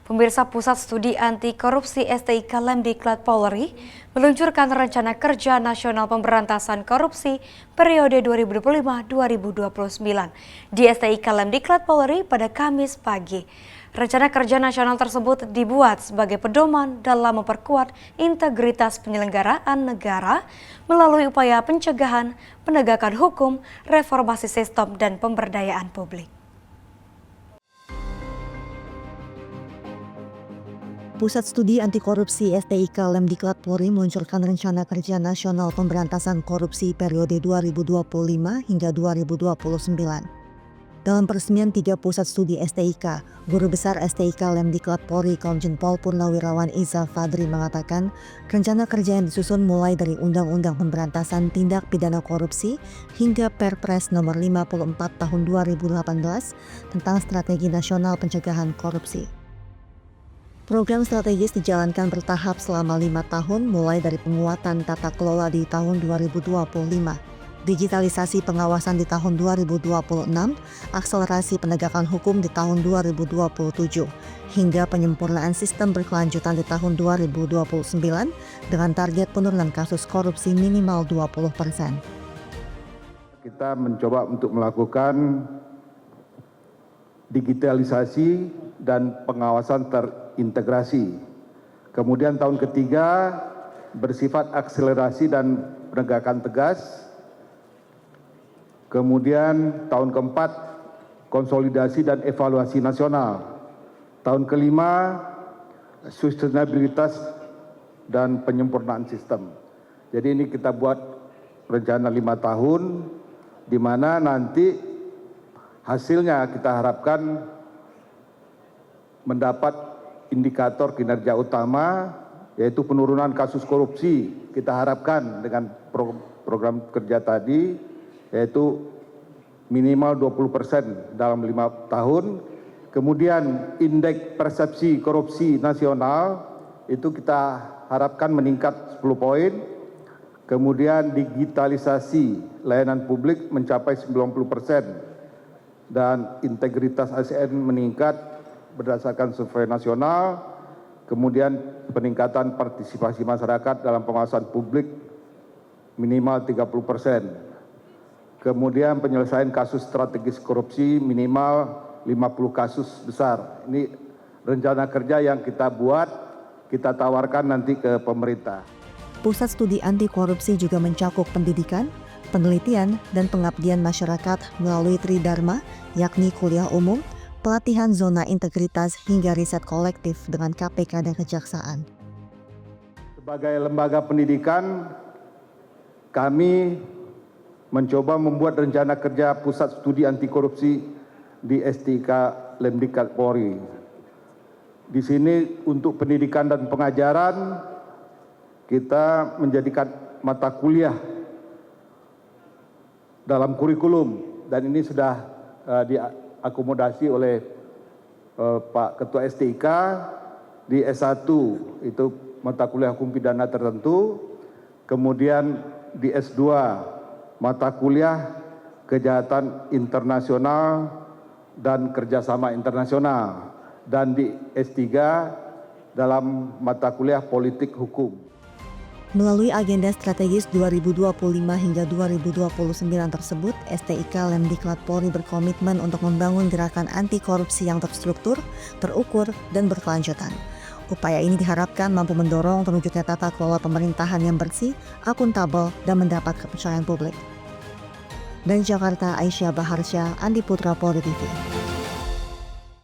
Pemirsa Pusat Studi Anti Korupsi STIK Lemdiklat Polri meluncurkan rencana kerja nasional pemberantasan korupsi periode 2025-2029 di STIK Lemdiklat Polri pada Kamis pagi. Rencana kerja nasional tersebut dibuat sebagai pedoman dalam memperkuat integritas penyelenggaraan negara melalui upaya pencegahan, penegakan hukum, reformasi sistem, dan pemberdayaan publik. Pusat Studi Anti Korupsi STIK Lemdiklat Polri meluncurkan rencana kerja nasional pemberantasan korupsi periode 2025 hingga 2029. Dalam peresmian 3 pusat studi STIK, Guru Besar STIK Lemdiklat Polri Komjen Pol Purnawirawan Iza Fadri mengatakan, rencana kerja yang disusun mulai dari Undang-Undang Pemberantasan Tindak Pidana Korupsi hingga Perpres Nomor 54 Tahun 2018 tentang Strategi Nasional Pencegahan Korupsi. Program strategis dijalankan bertahap selama 5 tahun mulai dari penguatan tata kelola di tahun 2025, digitalisasi pengawasan di tahun 2026, akselerasi penegakan hukum di tahun 2027, hingga penyempurnaan sistem berkelanjutan di tahun 2029 dengan target penurunan kasus korupsi minimal 20%. Kita mencoba untuk melakukan digitalisasi dan pengawasan terintegrasi. Kemudian tahun ketiga bersifat akselerasi dan penegakan tegas. Kemudian tahun keempat konsolidasi dan evaluasi nasional. Tahun kelima sustainabilitas dan penyempurnaan sistem. Jadi ini kita buat rencana 5 tahun di mana nanti hasilnya kita harapkan mendapat indikator kinerja utama yaitu penurunan kasus korupsi. Kita harapkan dengan program kerja tadi yaitu minimal 20% dalam 5 tahun. Kemudian indeks persepsi korupsi nasional itu kita harapkan meningkat 10 poin. Kemudian digitalisasi layanan publik mencapai 90% dan integritas ASN meningkat berdasarkan survei nasional. Kemudian peningkatan partisipasi masyarakat dalam pengawasan publik minimal 30%. Kemudian penyelesaian kasus strategis korupsi minimal 50 kasus besar. Ini rencana kerja yang kita buat, kita tawarkan nanti ke pemerintah. Pusat Studi Anti Korupsi juga mencakup pendidikan, penelitian, dan pengabdian masyarakat melalui Tridharma, yakni kuliah umum, pelatihan zona integritas, hingga riset kolektif dengan KPK dan Kejaksaan. Sebagai lembaga pendidikan, kami mencoba membuat rencana kerja Pusat Studi Anti Korupsi di STIK Lemdiklat Polri. Di sini untuk pendidikan dan pengajaran, kita menjadikan mata kuliah dalam kurikulum dan ini sudah diakomodasi oleh Pak Ketua STIK di S1 itu mata kuliah hukum pidana tertentu, kemudian di S2 mata kuliah kejahatan internasional dan kerjasama internasional, dan di S3 dalam mata kuliah politik hukum. Melalui agenda strategis 2025 hingga 2029 tersebut, STIK Lemdiklat Polri berkomitmen untuk membangun gerakan anti korupsi yang terstruktur, terukur, dan berkelanjutan. Upaya ini diharapkan mampu mendorong terwujudnya tata kelola pemerintahan yang bersih, akuntabel, dan mendapat kepercayaan publik. Dari Jakarta, Aisyah Baharsya, Andi Putra, Polri TV.